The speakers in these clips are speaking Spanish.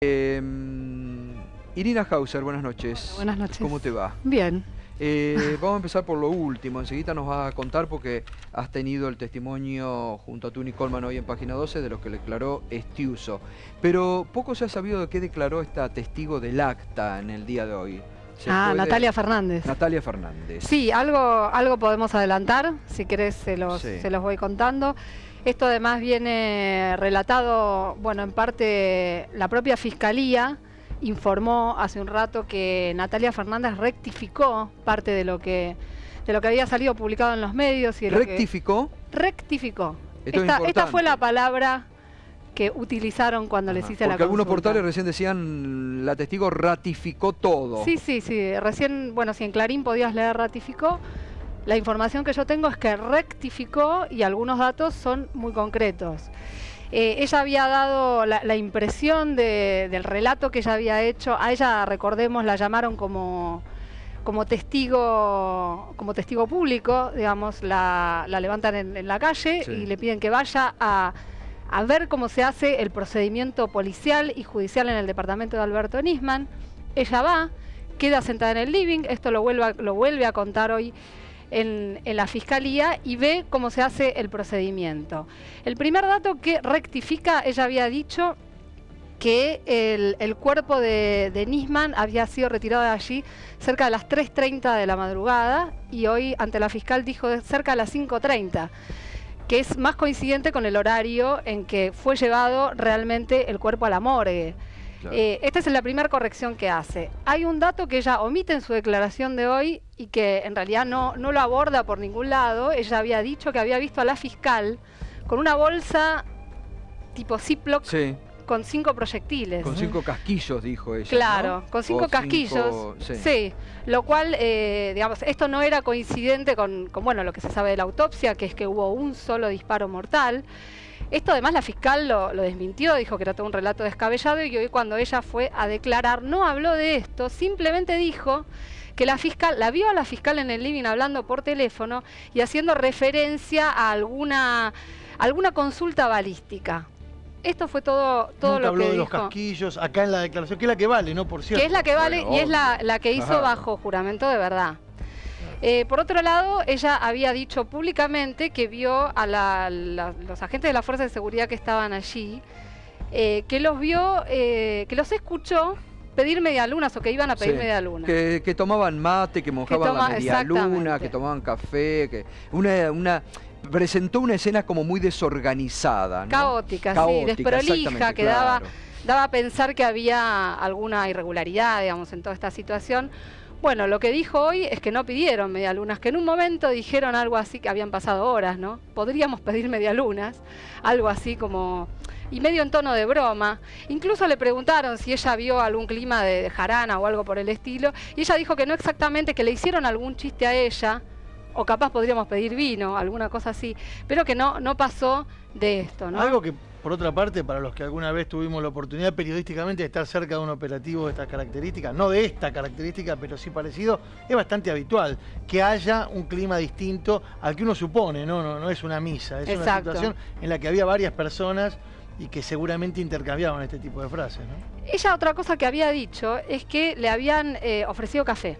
Irina Hauser, buenas noches. Buenas noches. ¿Cómo te va? Bien. Vamos a empezar por lo último. Enseguida nos vas a contar porque has tenido el testimonio junto a Tuni Coleman hoy en Página 12 de lo que declaró Estiuso. Pero poco se ha sabido de qué declaró esta testigo del acta en el día de hoy. Natalia Fernández. Natalia Fernández. Sí, algo podemos adelantar. Si querés se los voy contando. Esto además viene relatado, bueno, en parte la propia Fiscalía informó hace un rato que Natalia Fernández rectificó parte de lo que había salido publicado en los medios. Y ¿Rectificó? Rectificó. Esta fue la palabra que utilizaron cuando les hice la consulta. Porque algunos portales recién decían, la testigo ratificó todo. Sí. Recién, bueno, si en Clarín podías leer ratificó, la información que yo tengo es que rectificó y algunos datos son muy concretos. Ella había dado la impresión del relato que ella había hecho. A ella, recordemos, la llamaron como testigo público, digamos, la levantan en la calle y le piden que vaya a ver cómo se hace el procedimiento policial y judicial en el departamento de Alberto Nisman. Ella va, queda sentada en el living, esto lo vuelve a contar hoy en la Fiscalía, y ve cómo se hace el procedimiento. El primer dato que rectifica, ella había dicho que el cuerpo de Nisman había sido retirado de allí cerca de las 3:30 de la madrugada, y hoy ante la fiscal dijo cerca de las 5:30, que es más coincidente con el horario en que fue llevado realmente el cuerpo a la morgue. Claro. Esta es la primera corrección que hace. Hay un dato que ella omite en su declaración de hoy y que en realidad no lo aborda por ningún lado. Ella había dicho que había visto a la fiscal con una bolsa tipo Ziploc con 5 proyectiles. Con 5 casquillos, dijo ella. Claro, ¿no? Con 5 casquillos. Sí. Lo cual, digamos, esto no era coincidente con bueno, lo que se sabe de la autopsia, que es que hubo un solo disparo mortal. Esto además la fiscal lo desmintió, dijo que era todo un relato descabellado, y hoy cuando ella fue a declarar no habló de esto, simplemente dijo que la vio a la fiscal en el living hablando por teléfono y haciendo referencia a alguna consulta balística. Esto fue todo lo que dijo. Habló de los casquillos acá en la declaración, que es la que vale, ¿no? Por cierto. Que es la que vale, y es la que hizo bajo juramento de verdad. Por otro lado, ella había dicho públicamente que vio a los agentes de la Fuerza de Seguridad que estaban allí, que los vio, que los escuchó pedir medialunas, o que iban a pedir medialunas. Que tomaban mate, que mojaban la medialuna, que tomaban café, presentó una escena como muy desorganizada, ¿no? Caótica, sí, desprolija, que daba a pensar que había alguna irregularidad, digamos, en toda esta situación. Bueno, lo que dijo hoy es que no pidieron medialunas, que en un momento dijeron algo así, que habían pasado horas, ¿no? Podríamos pedir medialunas, algo así como, y medio en tono de broma. Incluso le preguntaron si ella vio algún clima de jarana o algo por el estilo, y ella dijo que no exactamente, que le hicieron algún chiste a ella, o capaz podríamos pedir vino, alguna cosa así, pero que no pasó de esto, ¿no? Algo que, por otra parte, para los que alguna vez tuvimos la oportunidad periodísticamente de estar cerca de un operativo de estas características, no de esta característica, pero sí parecido, es bastante habitual que haya un clima distinto al que uno supone, no es una misa, es una situación en la que había varias personas y que seguramente intercambiaban este tipo de frases, ¿no? Ella, otra cosa que había dicho es que le habían ofrecido café,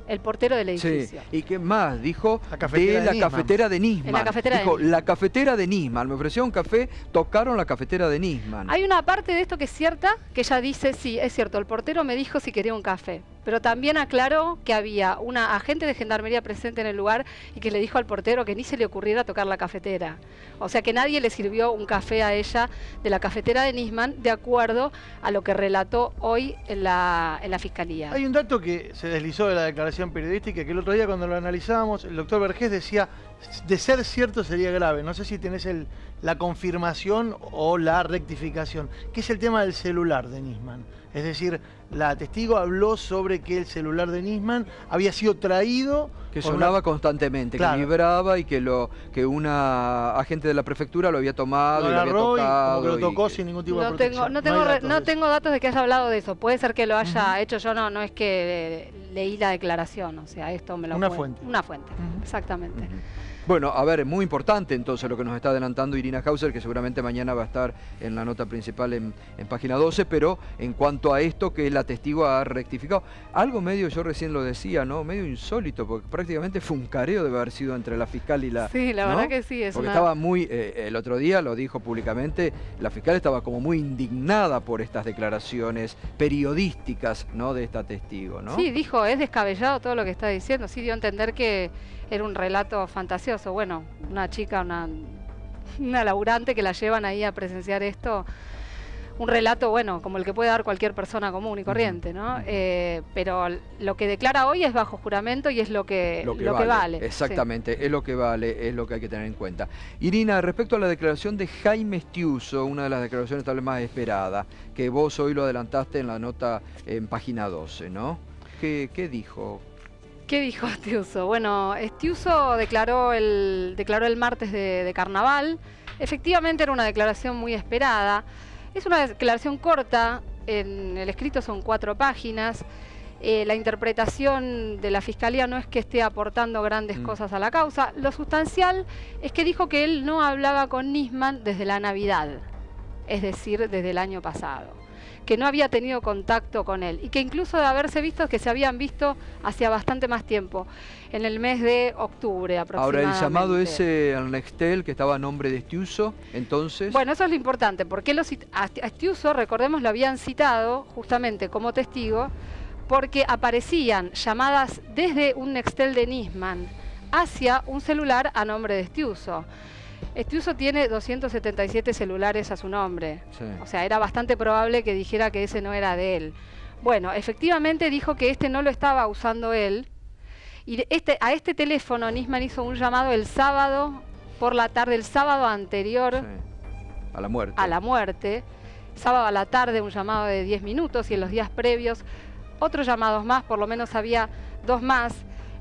el portero del edificio. Sí, ¿y qué más? Dijo la cafetera de Nisman. Dijo, la cafetera de Nisman. Me ofreció un café, tocaron la cafetera de Nisman. Hay una parte de esto que es cierta, que ella dice, sí, es cierto, el portero me dijo si quería un café. Pero también aclaró que había una agente de gendarmería presente en el lugar y que le dijo al portero que ni se le ocurriera tocar la cafetera. O sea que nadie le sirvió un café a ella de la cafetera de Nisman, de acuerdo a lo que relató hoy en la Fiscalía. Hay un dato que se deslizó de la declaración periodística, que el otro día cuando lo analizábamos, el doctor Vergés decía, de ser cierto sería grave. No sé si tenés la confirmación o la rectificación, que es el tema del celular de Nisman. Es decir, la testigo habló sobre sobre que el celular de Nisman había sido traído... Que sonaba constantemente, claro, que vibraba y que una agente de la prefectura lo había tomado, lo agarró, y lo había tocado. Y como que lo tocó sin ningún tipo de protección. No tengo datos de que haya hablado de eso. Puede ser que lo haya hecho yo, no es que leí la declaración, o sea, esto me lo Una fuente. Una fuente, exactamente. Bueno, a ver, muy importante entonces lo que nos está adelantando Irina Hauser, que seguramente mañana va a estar en la nota principal en página 12, pero en cuanto a esto que la testigo ha rectificado, algo medio, yo recién lo decía, ¿no? Medio insólito, porque prácticamente fue un careo de haber sido entre la fiscal y la... Sí, la verdad que sí. Porque estaba muy, el otro día lo dijo públicamente, la fiscal estaba como muy indignada por estas declaraciones periodísticas, ¿no? De esta testigo, ¿no? Sí, dijo, es descabellado todo lo que está diciendo, sí dio a entender que era un relato fantasioso. Bueno, una chica, una laburante que la llevan ahí a presenciar esto, un relato, bueno, como el que puede dar cualquier persona común y corriente, ¿no? Pero lo que declara hoy es bajo juramento y es lo que vale. Exactamente, sí. Es lo que vale, es lo que hay que tener en cuenta. Irina, respecto a la declaración de Jaime Estiuso, una de las declaraciones tal vez más esperadas, que vos hoy lo adelantaste en la nota en página 12, ¿no? ¿Qué dijo? ¿Qué dijo Estiuso? Bueno, Estiuso declaró el martes de carnaval. Efectivamente era una declaración muy esperada. Es una declaración corta, en el escrito son 4 páginas. La interpretación de la Fiscalía no es que esté aportando grandes cosas a la causa. Lo sustancial es que dijo que él no hablaba con Nisman desde la Navidad, es decir, desde el año pasado, que no había tenido contacto con él y que incluso de haberse visto, que se habían visto hacía bastante más tiempo, en el mes de octubre aproximadamente. Ahora, el llamado ese al Nextel, que estaba a nombre de Estiuso, entonces... Bueno, eso es lo importante, porque a Estiuso, recordemos, lo habían citado justamente como testigo, porque aparecían llamadas desde un Nextel de Nisman hacia un celular a nombre de Estiuso. Estiuso tiene 277 celulares a su nombre, sí. O sea, era bastante probable que dijera que ese no era de él. Bueno, efectivamente dijo que este no lo estaba usando él, y a este teléfono Nisman hizo un llamado el sábado por la tarde, el sábado anterior, sí, a la muerte, sábado a la tarde, un llamado de 10 minutos, y en los días previos otros llamados más, por lo menos había 2 más.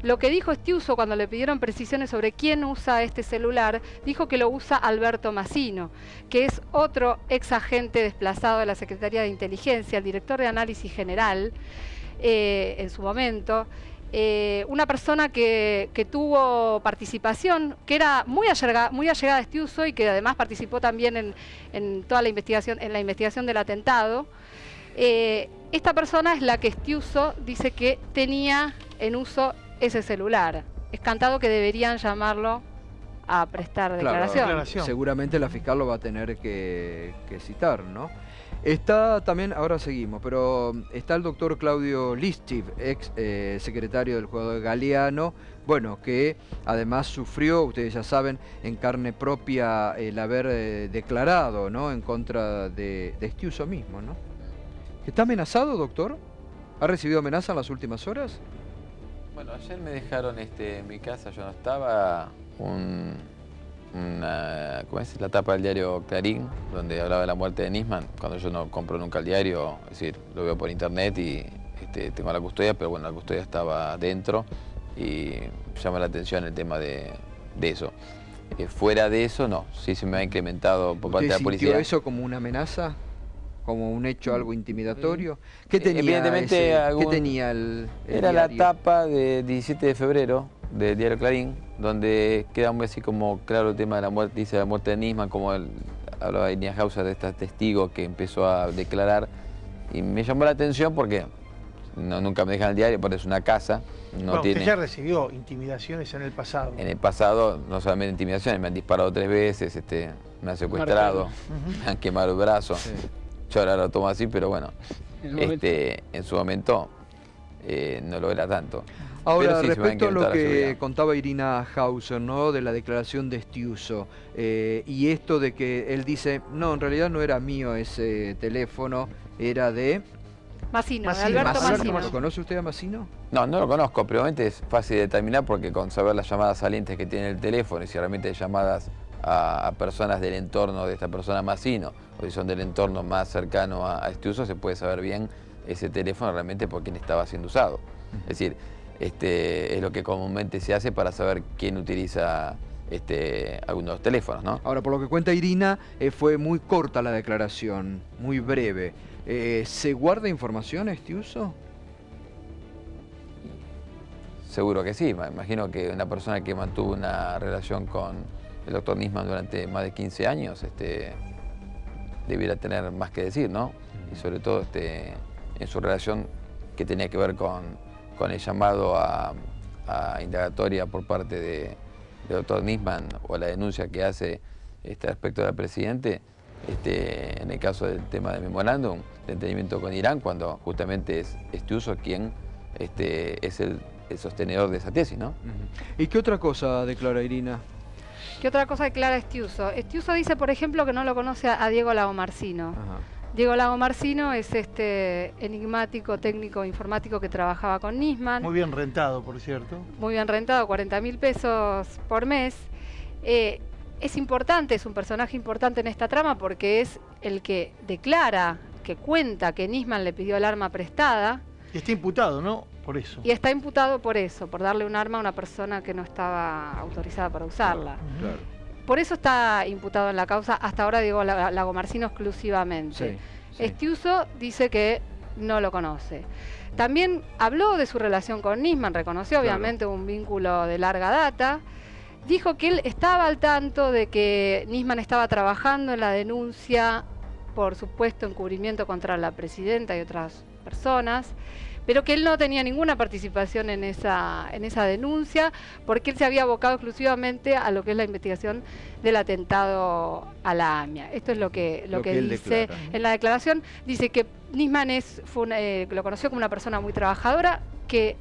Lo que dijo Estiuso cuando le pidieron precisiones sobre quién usa este celular, dijo que lo usa Alberto Massino, que es otro ex agente desplazado de la Secretaría de Inteligencia, el director de Análisis General, en su momento, una persona que tuvo participación, que era muy allegada a Estiuso y que además participó también en toda la investigación, en la investigación del atentado. Esta persona es la que Estiuso dice que tenía en uso ese celular. Es cantado que deberían llamarlo a prestar declaración. Claro, seguramente la fiscal lo va a tener que citar, ¿no? Está también, ahora seguimos, pero está el doctor Claudio Listich, ex secretario del jugador Galeano, bueno, que además sufrió, ustedes ya saben, en carne propia el haber declarado, ¿no?, en contra de Estiuso mismo, ¿no? ¿Está amenazado, doctor? ¿Ha recibido amenaza en las últimas horas? Bueno, ayer me dejaron en mi casa, yo no estaba, ¿cómo es? La tapa del diario Clarín, donde hablaba de la muerte de Nisman. Cuando yo no compro nunca el diario, es decir, lo veo por internet y tengo la custodia, pero bueno, la custodia estaba dentro y llama la atención el tema de eso. Fuera de eso, no, sí se me ha incrementado por parte de la policía. ¿Sintió eso como una amenaza? ¿Como un hecho, algo intimidatorio? ¿Qué tenía evidentemente ¿qué tenía el era diario? La tapa de 17 de febrero del diario Clarín, donde queda muy así como claro el tema de la muerte, dice la muerte de Nisman, como hablaba Irina Hauser de este testigo que empezó a declarar, y me llamó la atención porque nunca me dejan el diario, porque es una casa. Usted ya recibió intimidaciones en el pasado. En el pasado, no solamente intimidaciones, me han disparado 3 veces, me han secuestrado, me han quemado el brazo. Sí. Yo ahora lo tomo así, pero bueno, en su momento no lo era tanto. Ahora, sí, respecto a lo que contaba Irina Hauser, ¿no?, de la declaración de Estiuso, y esto de que él dice, no, en realidad no era mío ese teléfono, era de... Massino, Alberto Massino. ¿Lo conoce usted a Massino? No, no lo conozco, pero obviamente es fácil de determinar porque con saber las llamadas salientes que tiene el teléfono y si realmente hay llamadas a personas del entorno de esta persona Massino, o si son del entorno más cercano a Estiuso, se puede saber bien ese teléfono realmente por quién estaba siendo usado. Es decir, es lo que comúnmente se hace para saber quién utiliza algunos de los teléfonos, ¿no? Ahora, por lo que cuenta Irina, fue muy corta la declaración, muy breve. ¿Se guarda información este uso? Seguro que sí. Me imagino que una persona que mantuvo una relación con el doctor Nisman durante más de 15 años debiera tener más que decir, ¿no? Y sobre todo en su relación que tenía que ver con el llamado a indagatoria por parte del doctor Nisman o la denuncia que hace respecto al presidente, en el caso del tema del memorándum de entendimiento con Irán, cuando justamente es este uso quien es el sostenedor de esa tesis, ¿no? ¿Y qué otra cosa declara Irina? ¿Qué otra cosa declara Estiuso? Estiuso dice, por ejemplo, que no lo conoce a Diego Lagomarsino. Diego Lagomarsino es enigmático técnico informático que trabajaba con Nisman. Muy bien rentado, por cierto. Muy bien rentado, 40.000 pesos por mes. Es importante, es un personaje importante en esta trama porque es el que declara, que cuenta que Nisman le pidió el arma prestada. Y está imputado, ¿no? Por eso. Y está imputado por eso, por darle un arma a una persona que no estaba autorizada para usarla. Claro. Por eso está imputado en la causa, hasta ahora Diego Lagomarsino exclusivamente. Sí. Estiuso dice que no lo conoce. También habló de su relación con Nisman, reconoció obviamente un vínculo de larga data. Dijo que él estaba al tanto de que Nisman estaba trabajando en la denuncia por supuesto encubrimiento contra la presidenta y otras personas, pero que él no tenía ninguna participación en esa denuncia, porque él se había abocado exclusivamente a lo que es la investigación del atentado a la AMIA. Esto es lo que dice en la declaración. Dice que Nisman lo conoció como una persona muy trabajadora, que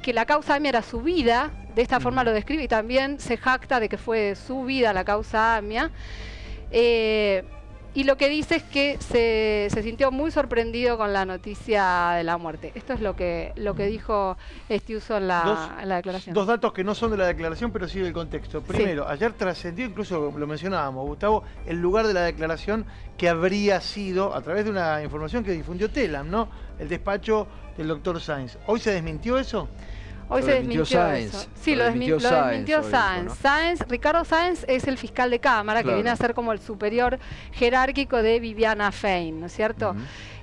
que la causa AMIA era su vida, de esta forma lo describe, y también se jacta de que fue su vida la causa AMIA. Y lo que dice es que se sintió muy sorprendido con la noticia de la muerte. Esto es lo que dijo Estiuso en la declaración. Dos datos que no son de la declaración, pero sí del contexto. Primero, ayer trascendió, incluso lo mencionábamos, Gustavo, el lugar de la declaración que habría sido, a través de una información que difundió Telam, ¿no? El despacho del doctor Sáenz. ¿Hoy se desmintió eso? Hoy se desmintió eso. Sí, lo desmintió Sáenz. Ricardo Sáenz es el fiscal de Cámara, que viene a ser como el superior jerárquico de Viviana Fein, ¿no es cierto?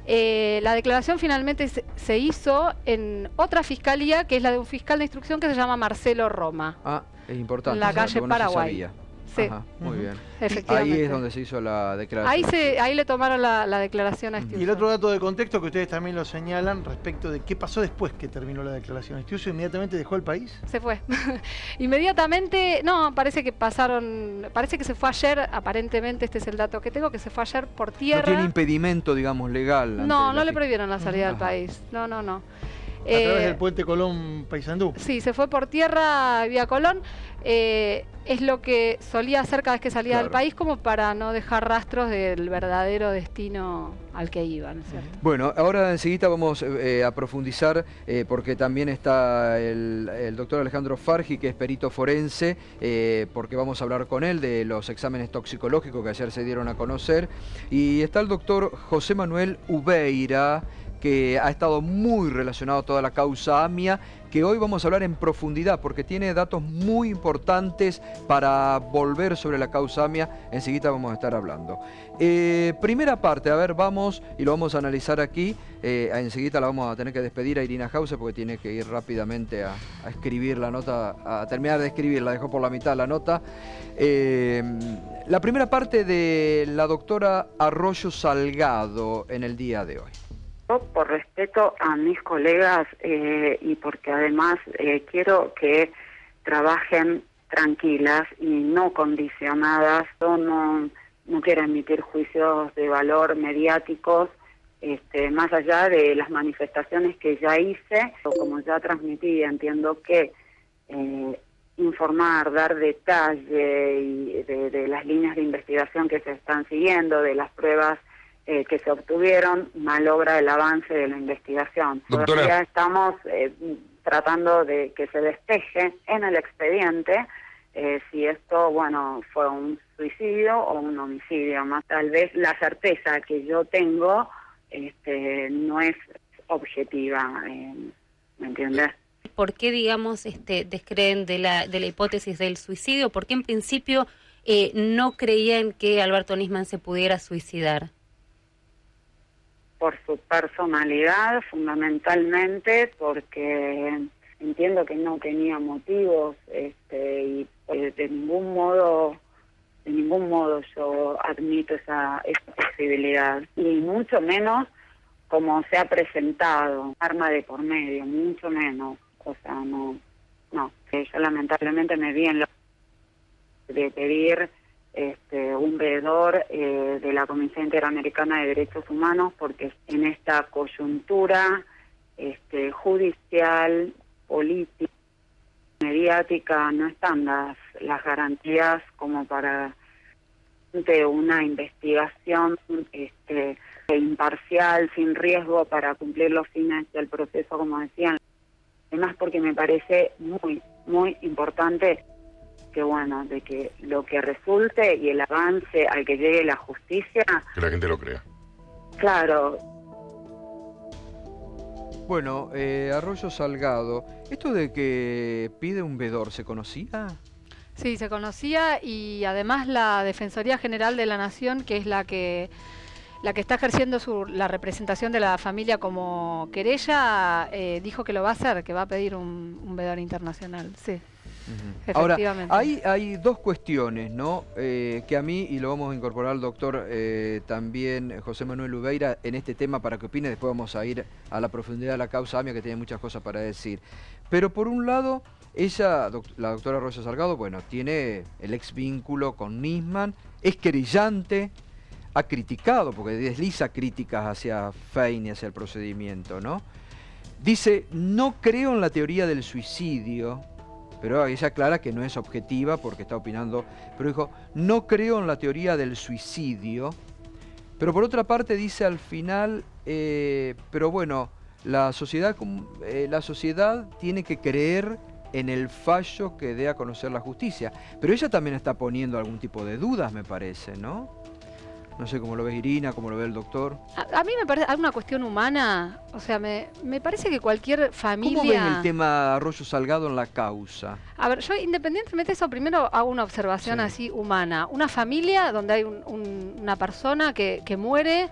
La declaración finalmente se hizo en otra fiscalía, que es la de un fiscal de instrucción que se llama Marcelo Roma. Ah, es importante. En la calle Paraguay. Sí. Ajá, muy bien. Efectivamente. Ahí es donde se hizo la declaración. Ahí le tomaron la declaración a Estiuso. Y el otro dato de contexto que ustedes también lo señalan respecto de qué pasó después que terminó la declaración. ¿Estiuso inmediatamente dejó el país? Se fue. Inmediatamente, no, parece que se fue ayer, aparentemente este es el dato que tengo, que se fue ayer por tierra. No tiene impedimento, digamos, legal. No le prohibieron la salida del país. No. ¿A través del puente Colón-Paysandú? Sí, se fue por tierra vía Colón. Es lo que solía hacer cada vez que salía del país, como para no dejar rastros del verdadero destino al que iba, ¿no es cierto? Bueno, ahora enseguida vamos a profundizar, porque también está el doctor Alejandro Fargi, que es perito forense, porque vamos a hablar con él de los exámenes toxicológicos que ayer se dieron a conocer. Y está el doctor José Manuel Ubeira, que ha estado muy relacionado a toda la causa AMIA, que hoy vamos a hablar en profundidad, porque tiene datos muy importantes para volver sobre la causa AMIA. Enseguida vamos a estar hablando. Primera parte, a ver, vamos y lo vamos a analizar aquí. Enseguida la vamos a tener que despedir a Irina Hause, porque tiene que ir rápidamente a escribir la nota, a terminar de escribir, la dejó por la mitad la nota. La primera parte de la doctora Arroyo Salgado en el día de hoy. Por respeto a mis colegas y porque además quiero que trabajen tranquilas y no condicionadas. Yo no quiero emitir juicios de valor mediáticos, más allá de las manifestaciones que ya hice, o como ya transmití. Entiendo que informar, dar detalle y de las líneas de investigación que se están siguiendo, de las pruebas que se obtuvieron, malogra el avance de la investigación. Doctora. Ya estamos tratando de que se despeje en el expediente si esto, fue un suicidio o un homicidio. Más tal vez la certeza que yo tengo no es objetiva, ¿me entiendes? ¿Por qué, digamos, descreen de la hipótesis del suicidio? ¿Por qué en principio no creían que Alberto Nisman se pudiera suicidar? Por su personalidad, fundamentalmente, porque entiendo que no tenía motivos, y de ningún modo yo admito esa posibilidad, y mucho menos como se ha presentado, arma de por medio, mucho menos. O sea, no. Yo lamentablemente me vi en lo de pedir un veedor de la Comisión Interamericana de Derechos Humanos, porque en esta coyuntura judicial, política, mediática, no están las garantías como para de una investigación imparcial, sin riesgo, para cumplir los fines del proceso, como decían. Además, porque me parece muy, muy importante que, bueno, de que lo que resulte y el avance al que llegue la justicia... Que la gente lo crea. Claro. Bueno, Arroyo Salgado, ¿esto de que pide un veedor se conocía? Sí, se conocía, y además la Defensoría General de la Nación, que es la que está ejerciendo la representación de la familia como querella, dijo que lo va a hacer, que va a pedir un veedor internacional. Sí. Ahora, hay dos cuestiones, ¿no? Que a mí, y lo vamos a incorporar al doctor también, José Manuel Ubeira, en este tema para que opine. Después vamos a ir a la profundidad de la causa AMIA, que tiene muchas cosas para decir. Pero por un lado, ella, la doctora Arroyo Salgado, bueno, tiene el ex vínculo con Nisman, es querellante, ha criticado, porque desliza críticas hacia Fein y hacia el procedimiento, ¿no? Dice, no creo en la teoría del suicidio, pero ella aclara que no es objetiva porque está opinando, pero dijo, no creo en la teoría del suicidio, pero por otra parte dice al final, pero bueno, la sociedad tiene que creer en el fallo que dé a conocer la justicia, pero ella también está poniendo algún tipo de dudas, me parece, ¿no? No sé cómo lo ves Irina, cómo lo ve el doctor. A mí me parece alguna cuestión humana, o sea, me parece que cualquier familia... ¿Cómo ven el tema Arroyo Salgado en la causa? A ver, yo independientemente de eso, primero hago una observación así humana. Una familia donde hay una persona que muere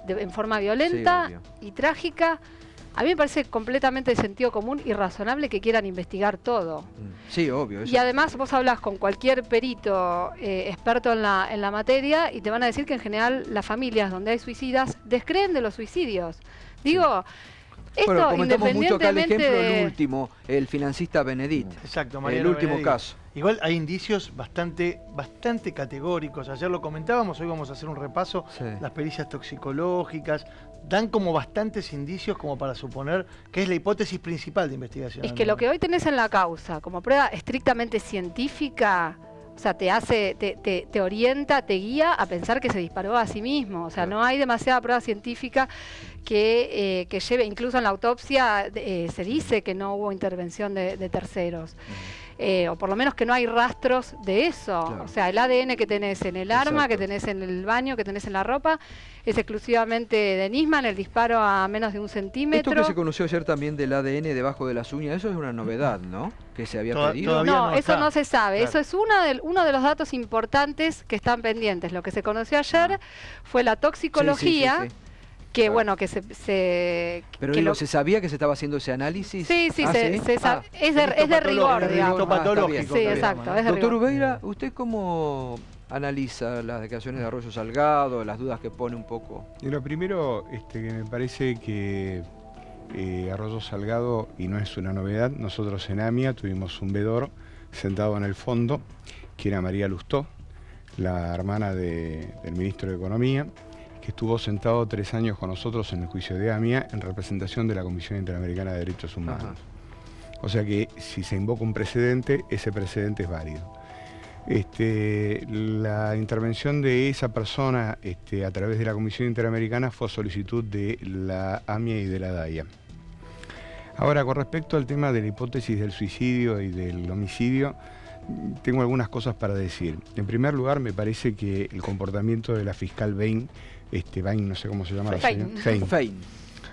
en forma violenta y trágica. A mí me parece completamente de sentido común y razonable que quieran investigar todo. Sí, obvio. Eso. Y además vos hablas con cualquier perito experto en la materia y te van a decir que en general las familias donde hay suicidas descreen de los suicidios. Digo, esto bueno, comentamos mucho acá el ejemplo, de... el último, el financista Benedit. Exacto, el último caso. Igual hay indicios bastante categóricos. Ayer lo comentábamos, hoy vamos a hacer un repaso. Las pericias toxicológicas dan como bastantes indicios como para suponer que es la hipótesis principal de investigación. Es que lo que hoy tenés en la causa como prueba estrictamente científica, o sea, te orienta, te guía a pensar que se disparó a sí mismo. O sea, no hay demasiada prueba científica que lleve, incluso en la autopsia se dice que no hubo intervención de terceros. O por lo menos que no hay rastros de eso. Claro. O sea, el ADN que tenés en el arma, que tenés en el baño, que tenés en la ropa, es exclusivamente de Nisman, el disparo a menos de 1 centímetro. Esto que se conoció ayer también del ADN debajo de las uñas, eso es una novedad, ¿no? Que se había pedido. No, eso no se sabe. Claro. Eso es uno de los datos importantes que están pendientes. Lo que se conoció ayer fue la toxicología. Sí. Que claro. Bueno, que Pero que se sabía que se estaba haciendo ese análisis. Sí, es de rigor, digamos. Patológico. Sí, exacto. Es de Doctor rigor. Ubeira, ¿usted cómo analiza las declaraciones de Arroyo Salgado, las dudas que pone un poco? Y lo primero, que me parece que Arroyo Salgado, y no es una novedad, nosotros en AMIA tuvimos un veedor sentado en el fondo, que era María Lustó, la hermana del ministro de Economía, que estuvo sentado 3 años con nosotros en el juicio de AMIA en representación de la Comisión Interamericana de Derechos Humanos. Ajá. O sea que si se invoca un precedente, ese precedente es válido. La intervención de esa persona a través de la Comisión Interamericana fue a solicitud de la AMIA y de la DAIA. Ahora, con respecto al tema de la hipótesis del suicidio y del homicidio, tengo algunas cosas para decir. En primer lugar, me parece que el comportamiento de la fiscal Bain Bain, no sé cómo se llama la Fein. señora. Fein.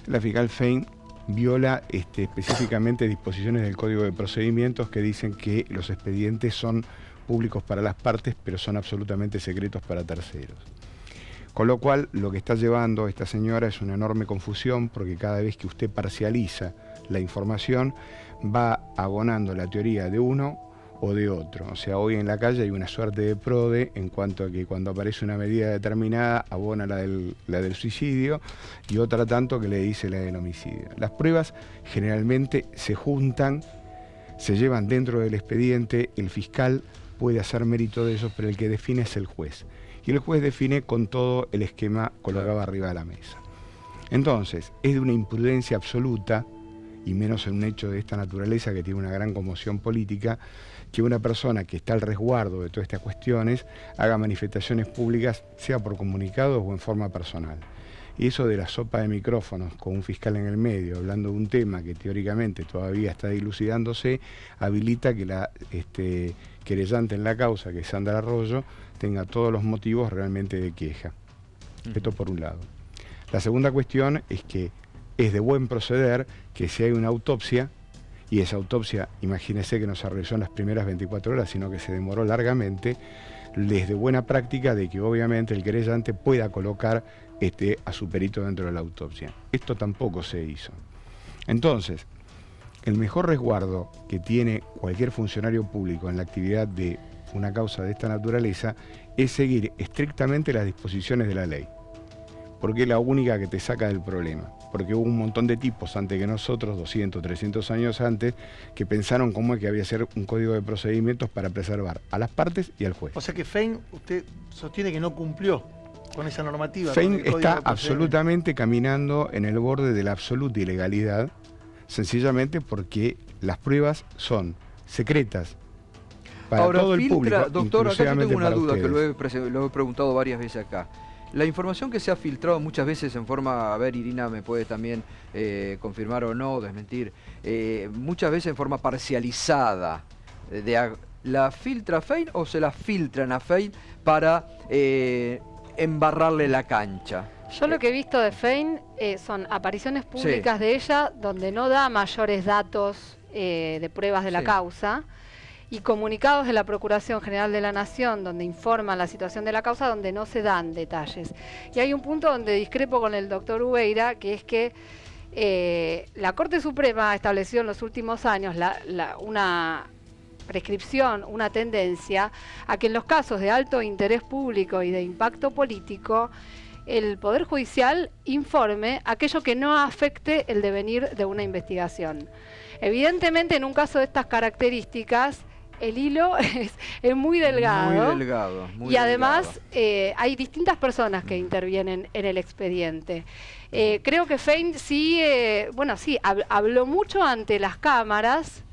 La fiscal Fein viola específicamente disposiciones del Código de Procedimientos que dicen que los expedientes son públicos para las partes, pero son absolutamente secretos para terceros. Con lo cual, lo que está llevando esta señora es una enorme confusión, porque cada vez que usted parcializa la información, va abonando la teoría de uno o de otro. O sea, hoy en la calle hay una suerte de PRODE en cuanto a que cuando aparece una medida determinada abona la del suicidio y otra tanto que le dice la del homicidio. Las pruebas generalmente se juntan, se llevan dentro del expediente, el fiscal puede hacer mérito de eso, pero el que define es el juez. Y el juez define con todo el esquema colocado arriba de la mesa. Entonces, es de una imprudencia absoluta, y menos en un hecho de esta naturaleza que tiene una gran conmoción política, que una persona que está al resguardo de todas estas cuestiones haga manifestaciones públicas, sea por comunicados o en forma personal. Y eso de la sopa de micrófonos con un fiscal en el medio, hablando de un tema que teóricamente todavía está dilucidándose, habilita que la querellante en la causa, que es Sandra Arroyo, tenga todos los motivos realmente de queja. Esto por un lado. La segunda cuestión es que es de buen proceder que si hay una autopsia, y esa autopsia, imagínese que no se realizó en las primeras 24 horas, sino que se demoró largamente, es de buena práctica de que obviamente el querellante pueda colocar a su perito dentro de la autopsia. Esto tampoco se hizo. Entonces, el mejor resguardo que tiene cualquier funcionario público en la actividad de una causa de esta naturaleza es seguir estrictamente las disposiciones de la ley, porque es la única que te saca del problema. Porque hubo un montón de tipos antes que nosotros, 200, 300 años antes, que pensaron cómo es que había que hacer un código de procedimientos para preservar a las partes y al juez. O sea que Fein, usted sostiene que no cumplió con esa normativa. Fein está absolutamente caminando en el borde de la absoluta ilegalidad, sencillamente porque las pruebas son secretas para ahora, todo el público. Doctor, acá yo tengo una duda que lo he preguntado varias veces acá. La información que se ha filtrado muchas veces en forma, a ver, Irina me puede también confirmar o no, desmentir, muchas veces en forma parcializada, ¿la filtra Fein o se la filtran a Fein para embarrarle la cancha? Yo lo que he visto de Fein son apariciones públicas de ella donde no da mayores datos de pruebas de la causa, y comunicados de la Procuración General de la Nación donde informan la situación de la causa, donde no se dan detalles. Y hay un punto donde discrepo con el doctor Ubeira, que es que la Corte Suprema ha establecido en los últimos años una prescripción, una tendencia a que en los casos de alto interés público y de impacto político, el Poder Judicial informe aquello que no afecte el devenir de una investigación. Evidentemente, en un caso de estas características, el hilo es muy delgado. Muy delgado. Y además hay distintas personas que intervienen en el expediente. Creo que Fein sí, habló mucho ante las cámaras,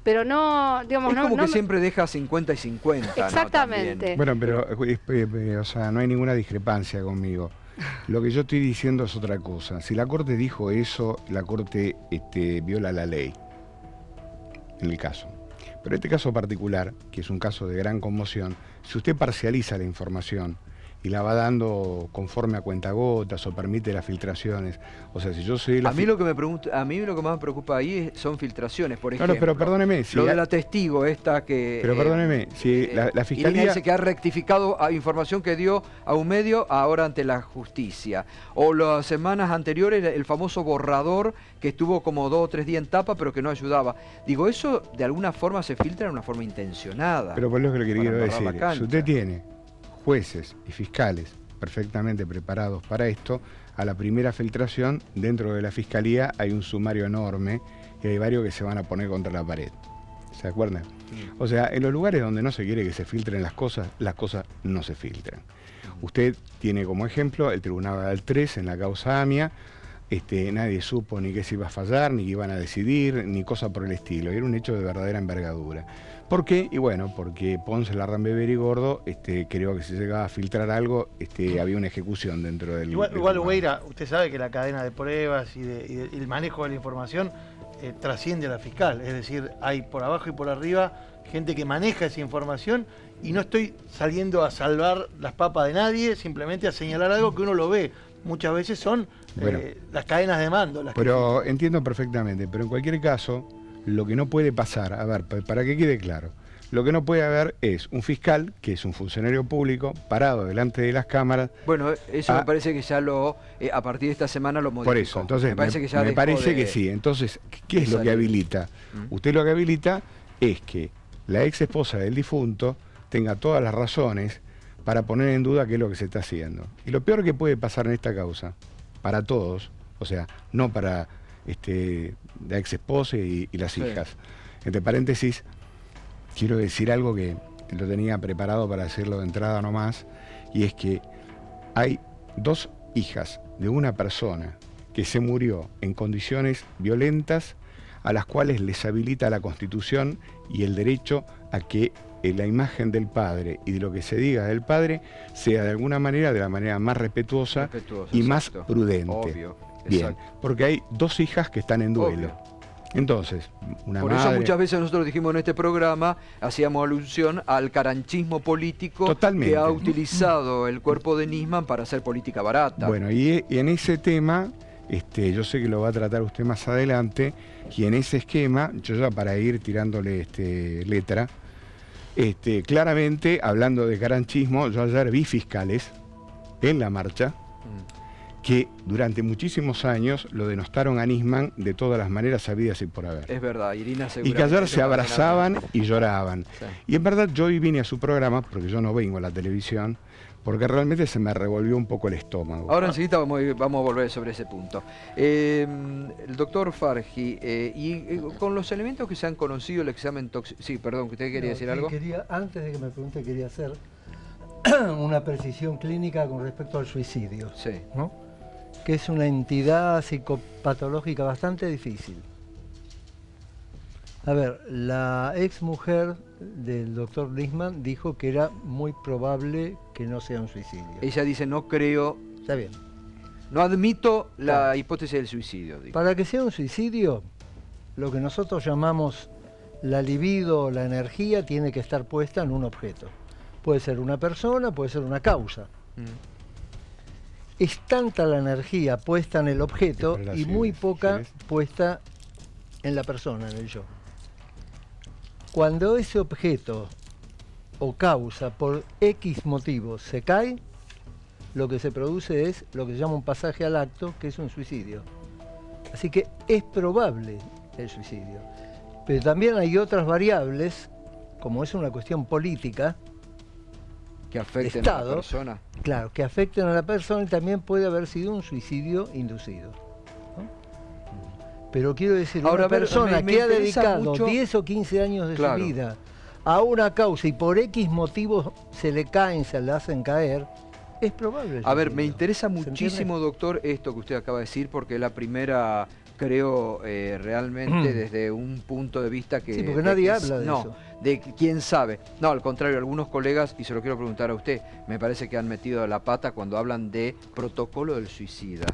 pero no, digamos, es como que siempre deja 50 y 50. Exactamente. ¿No? Bueno, pero, o sea, no hay ninguna discrepancia conmigo. Lo que yo estoy diciendo es otra cosa. Si la Corte dijo eso, la Corte viola la ley, en el caso. Pero este caso particular, que es un caso de gran conmoción, si usted parcializa la información y la va dando conforme a cuentagotas o permite las filtraciones, o sea, si yo soy la... A mí lo que más me preocupa ahí son filtraciones, por ejemplo. Claro, pero perdóneme. Si lo de la testigo esta que... Pero perdóneme, si la Fiscalía... dice que ha rectificado a información que dio a un medio ahora ante la justicia. O las semanas anteriores el famoso borrador que estuvo como 2 o 3 días en tapa pero que no ayudaba. Digo, eso de alguna forma se filtra de una forma intencionada. Pero por lo que le quiero decir, si usted tiene jueces y fiscales perfectamente preparados para esto, a la primera filtración, dentro de la Fiscalía hay un sumario enorme y hay varios que se van a poner contra la pared. ¿Se acuerdan? O sea, en los lugares donde no se quiere que se filtren las cosas no se filtran. Usted tiene como ejemplo el Tribunal 3 en la causa AMIA. Nadie supo ni que se iba a fallar, ni que iban a decidir, ni cosa por el estilo. Era un hecho de verdadera envergadura. ¿Por qué? Y bueno, porque Ponce, Larrambé y Gordo, creo que si llegaba a filtrar algo, había una ejecución dentro del... Igual Ubeira, usted sabe que la cadena de pruebas y el manejo de la información trasciende a la fiscal. Es decir, hay por abajo y por arriba gente que maneja esa información y no estoy saliendo a salvar las papas de nadie, simplemente a señalar algo que uno lo ve. Muchas veces son las cadenas de mando. Pero entiendo perfectamente, pero en cualquier caso, lo que no puede pasar, a ver, para que quede claro, lo que no puede haber es un fiscal, que es un funcionario público, parado delante de las cámaras. Bueno, eso me parece que ya a partir de esta semana lo modificó. Por eso, entonces me parece que sí. Entonces, ¿qué es lo que habilita? Usted lo que habilita es que la ex esposa del difunto tenga todas las razones para poner en duda qué es lo que se está haciendo. Y lo peor que puede pasar en esta causa, para todos, o sea, no para la ex esposa y las hijas. Entre paréntesis, quiero decir algo que lo tenía preparado para decirlo de entrada nomás, y es que hay 2 hijas de una persona que se murió en condiciones violentas, a las cuales les habilita la Constitución y el derecho a que la imagen del padre y de lo que se diga del padre sea de alguna manera, de la manera más respetuosa y más prudente. Obvio, bien, porque hay 2 hijas que están en duelo. Obvio. Entonces, Por eso muchas veces nosotros dijimos en este programa, hacíamos alusión al caranchismo político que ha utilizado el cuerpo de Nisman para hacer política barata. Bueno, y en ese tema, yo sé que lo va a tratar usted más adelante, y en ese esquema, yo ya para ir tirándole letra, claramente, hablando de caranchismo, yo ayer vi fiscales en la marcha que durante muchísimos años lo denostaron a Nisman de todas las maneras habidas y por haber. Es verdad, Irina y que ayer se abrazaban y lloraban. Sí. Y en verdad yo hoy vine a su programa, porque yo no vengo a la televisión, porque realmente se me revolvió un poco el estómago. Ahora enseguida vamos a volver sobre ese punto. El doctor Farhi, y con los elementos que se han conocido, el examen tóxico... Sí, perdón, ¿usted quería decir algo? Antes de que me pregunte, quería hacer una precisión clínica con respecto al suicidio. Sí. ¿No? Que es una entidad psicopatológica bastante difícil. A ver, la ex mujer del doctor Nisman dijo que era muy probable que no sea un suicidio. Ella dice, no creo... Está bien. No admito la hipótesis del suicidio. Digo. Para que sea un suicidio, lo que nosotros llamamos la libido, la energía, tiene que estar puesta en un objeto. Puede ser una persona, puede ser una causa. Es tanta la energía puesta en el objeto y muy poca puesta en la persona, en el yo. Cuando ese objeto o causa por X motivos se cae, lo que se produce es lo que se llama un pasaje al acto, que es un suicidio. Así que es probable el suicidio. Pero también hay otras variables, como es una cuestión política, que afecten a la persona. Claro, que afecten a la persona, y también puede haber sido un suicidio inducido, ¿no? Pero quiero decir, una persona que ha dedicado 10 o 15 años de su vida a una causa y por X motivos se le caen, se le hacen caer, es probable. A ver, me interesa muchísimo, doctor, esto que usted acaba de decir, porque es la primera... creo realmente desde un punto de vista que... Sí, porque nadie habla de eso. De quién sabe. No, al contrario, algunos colegas, y se lo quiero preguntar a usted, me parece que han metido la pata cuando hablan de protocolo del suicida.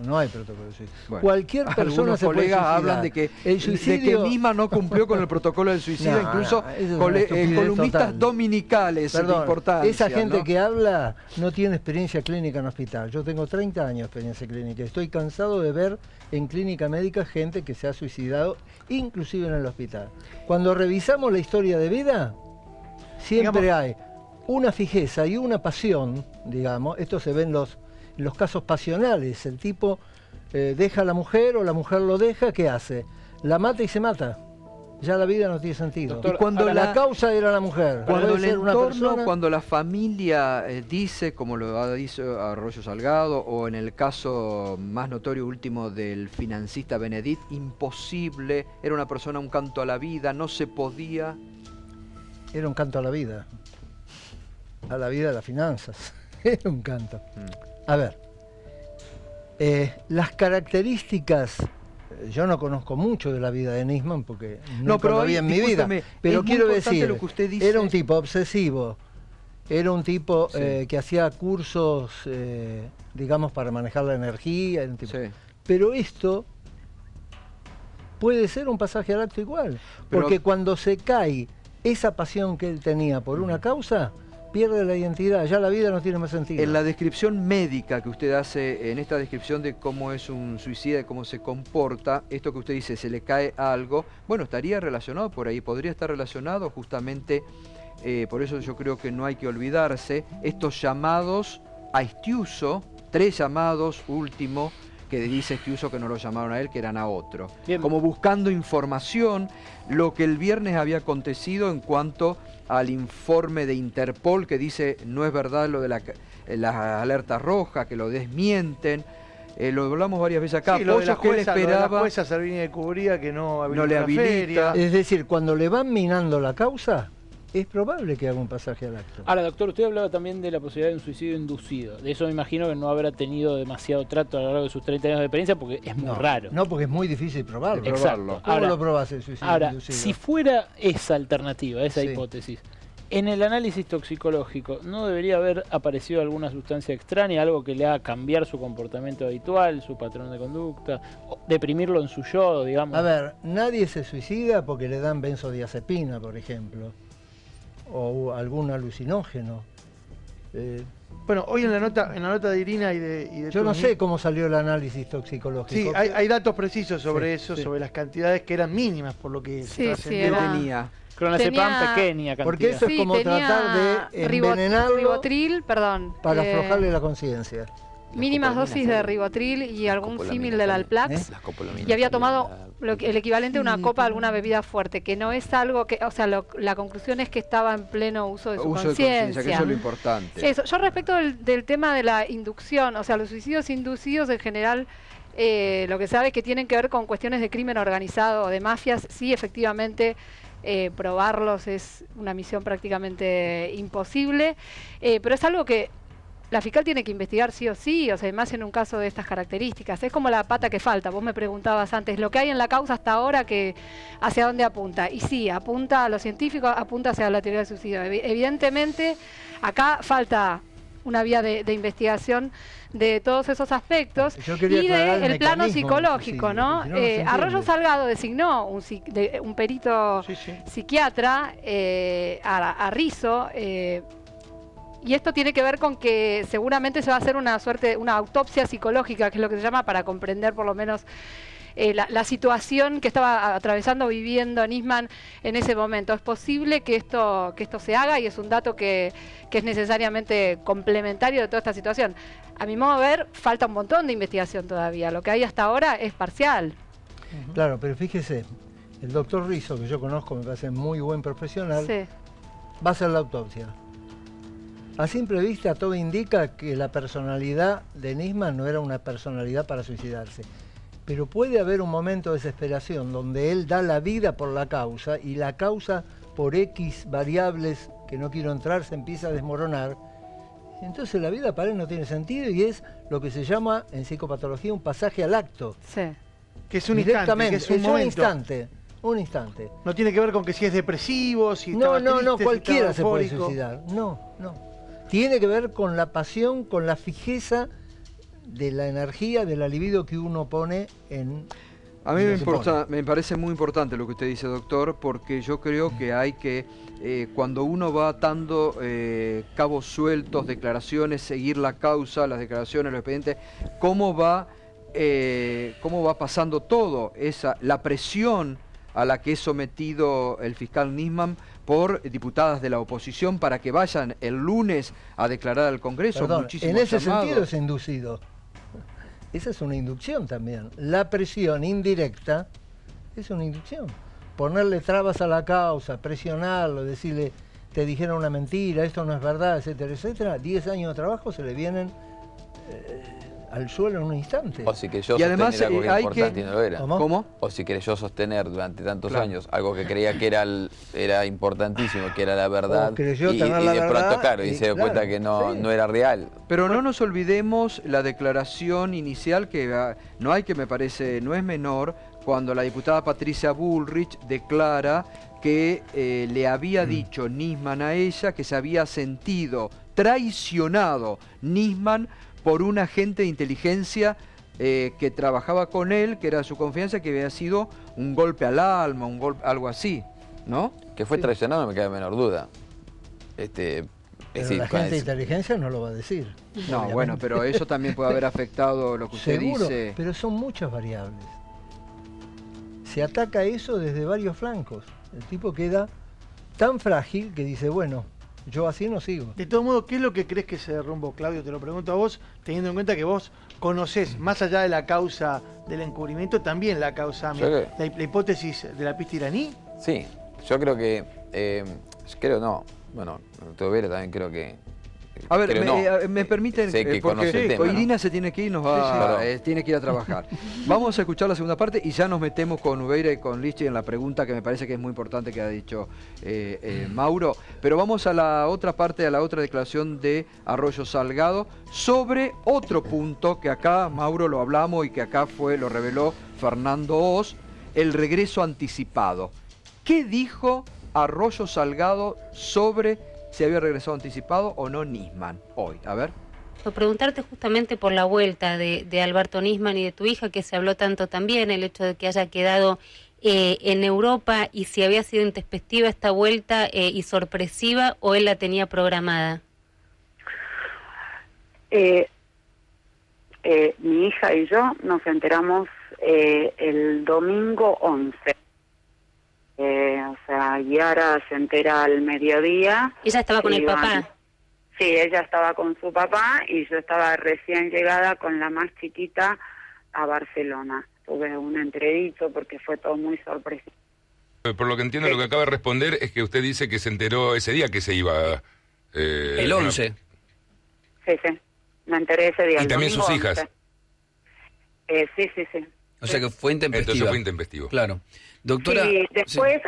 No hay protocolo del suicida. Bueno, cualquier persona se puede colegas hablan de que el suicidio... de que Nisman no cumplió con el protocolo del suicida, incluso columnistas dominicales de importancia. Esa gente que habla no tiene experiencia clínica en hospital. Yo tengo 30 años de experiencia clínica. Estoy cansado de ver en clínica médica gente que se ha suicidado, inclusive en el hospital. Cuando revisamos la historia de vida, siempre hay una fijeza y una pasión, digamos. Esto se ve en los casos pasionales. El tipo deja a la mujer o la mujer lo deja, ¿qué hace? La mata y se mata. Ya la vida no tiene sentido. Doctor, cuando la causa era la mujer. Cuando el entorno, cuando la familia dice, como lo ha dicho Arroyo Salgado, o en el caso más notorio último del financista Benedit, imposible, era una persona un canto a la vida, no se podía... Era un canto a la vida de las finanzas. Era un canto. A ver, las características... Yo no conozco mucho de la vida de Nisman porque nunca lo vi en mi vida, pero quiero decir, lo que usted dice. Era un tipo obsesivo, era un tipo que hacía cursos, digamos, para manejar la energía, era un tipo. Pero esto puede ser un pasaje al acto igual, porque cuando se cae esa pasión que él tenía por una causa, pierde la identidad, ya la vida no tiene más sentido. En la descripción médica que usted hace, en esta descripción de cómo es un suicida, de cómo se comporta, esto que usted dice, se le cae algo, bueno, estaría relacionado por ahí, podría estar relacionado justamente, por eso yo creo que no hay que olvidarse, estos llamados a Estiuso, 3 llamados, último, que dice Estiuso que no lo llamaron a él, que eran a otro. Bien. Como buscando información, lo que el viernes había acontecido en cuanto al informe de Interpol que dice no es verdad lo de las alertas rojas, que lo desmienten. Lo hablamos varias veces acá. Sí, lo de la jueza Servini de Cubría que no le habilita. Es decir, cuando le van minando la causa, es probable que haga un pasaje al acto. Ahora, doctor, usted hablaba también de la posibilidad de un suicidio inducido. De eso me imagino que no habrá tenido demasiado trato a lo largo de sus 30 años de experiencia porque es muy raro. No, porque es muy difícil probarlo. Exacto. ¿Cómo lo probás el suicidio inducido? Ahora, si fuera esa alternativa, esa hipótesis, en el análisis toxicológico, ¿no debería haber aparecido alguna sustancia extraña, algo que le haga cambiar su comportamiento habitual, su patrón de conducta, o deprimirlo en su yo, digamos? A ver, nadie se suicida porque le dan benzodiazepina, por ejemplo, o algún alucinógeno. Bueno, hoy en la nota de Irina y de yo no sé cómo salió el análisis toxicológico. Sí, hay datos precisos sobre eso, sobre las cantidades que eran mínimas, por lo que se tenía. Clonazepam pequeña cantidad. Porque eso es como tratar de envenenarlo ribotril, perdón, para aflojarle la conciencia. Mínimas dosis de ribotril y algún símil del Alplax. Y había tomado el equivalente a una copa de alguna bebida fuerte, que no es algo que, o sea, la conclusión es que estaba en pleno uso de su conciencia. Que eso es lo importante. Eso. Yo respecto del tema de la inducción, o sea, los suicidios inducidos en general, lo que se sabe es que tienen que ver con cuestiones de crimen organizado o de mafias. Sí, efectivamente, probarlos es una misión prácticamente imposible, pero es algo que la fiscal tiene que investigar sí o sí, o sea, más en un caso de estas características. Es como la pata que falta. Vos me preguntabas antes, lo que hay en la causa hasta ahora, que ¿hacia dónde apunta? Y sí, apunta a lo científico, apunta hacia la teoría del suicidio. Evidentemente, acá falta una vía de investigación de todos esos aspectos y del plano psicológico, ¿no? Arroyo Salgado designó un perito psiquiatra, a Rizzo, y esto tiene que ver con que seguramente se va a hacer una autopsia psicológica, que es lo que se llama, para comprender por lo menos la situación que estaba viviendo Nisman en ese momento. Es posible que esto se haga y es un dato que es necesariamente complementario de toda esta situación. A mi modo de ver, falta un montón de investigación todavía. Lo que hay hasta ahora es parcial. Claro, pero fíjese, el doctor Rizzo, que yo conozco, me parece muy buen profesional, va a hacer la autopsia. A simple vista, todo indica que la personalidad de Nisman no era una personalidad para suicidarse. Pero puede haber un momento de desesperación donde él da la vida por la causa y la causa, por X variables que no quiero entrar, se empieza a desmoronar. Entonces la vida para él no tiene sentido y es lo que se llama en psicopatología un pasaje al acto. Que es un instante, que es un momento. Un instante. No tiene que ver con que si es depresivo, si no, estaba triste, cualquiera si estaba se puede suicidar. No. Tiene que ver con la pasión, con la fijeza de la energía, de la libido que uno pone en... A mí me parece muy importante lo que usted dice, doctor, porque yo creo que hay que, cuando uno va atando cabos sueltos, declaraciones, seguir la causa, las declaraciones, los expedientes, cómo va pasando todo, la presión a la que es sometido el fiscal Nisman por diputadas de la oposición para que vayan el lunes a declarar al Congreso. Perdón, en ese sentido es inducido. Esa es una inducción también. La presión indirecta es una inducción. Ponerle trabas a la causa, presionarlo, decirle, te dijeron una mentira, esto no es verdad, etcétera, etcétera. 10 años de trabajo se le vienen al suelo en un instante. O si creyó sostener algo que importante y no lo era. ¿Cómo? O si creyó sostener durante tantos años algo que creía que era importantísimo, que era la verdad, y de pronto, y se dio cuenta que no era real. Pero no nos olvidemos la declaración inicial que no es menor, cuando la diputada Patricia Bullrich declara que le había dicho Nisman a ella que se había sentido traicionado Nisman por un agente de inteligencia que trabajaba con él, que era su confianza, que había sido un golpe al alma, algo así. ¿no? Que fue traicionado, no me queda la menor duda. Pero la gente de inteligencia no lo va a decir. No, obviamente. bueno, pero eso también puede haber afectado lo que usted dice. Pero son muchas variables. Se ataca eso desde varios flancos. El tipo queda tan frágil que dice, bueno, yo así no sigo. De todo modo, ¿qué es lo que crees que se derrumbó, Claudio? Te lo pregunto a vos, teniendo en cuenta que vos conocés, más allá de la causa del encubrimiento, también la causa, la hipótesis de la pista iraní. Sí, yo creo que, bueno, Tobera también creo que... A ver, me permiten, porque Irina se tiene que ir, tiene que ir a trabajar. Vamos a escuchar la segunda parte y ya nos metemos con Ubeira y con Lichi en la pregunta que me parece que es muy importante que ha dicho Mauro. Pero vamos a la otra parte, a la otra declaración de Arroyo Salgado sobre otro punto que acá, Mauro, lo hablamos y que acá lo reveló Fernando Oz, el regreso anticipado. ¿Qué dijo Arroyo Salgado sobre si había regresado anticipado o no Nisman hoy? A ver. Preguntarte justamente por la vuelta de Alberto Nisman y de tu hija, que se habló tanto también, el hecho de que haya quedado en Europa, y si había sido intempestiva esta vuelta y sorpresiva, o él la tenía programada. Mi hija y yo nos enteramos el domingo 11. O sea, Yara se entera al mediodía. ¿Ella estaba con el papá? Sí, ella estaba con su papá y yo estaba recién llegada con la más chiquita a Barcelona. Tuve un entredicho porque fue todo muy sorpresivo. Por lo que entiendo, lo que acaba de responder es que usted dice que se enteró ese día que se iba... el 11. Sí, me enteré ese día. ¿Y también sus hijas? Sí. O sea que fue intempestivo. Entonces fue intempestivo. Claro. Doctora... Sí, después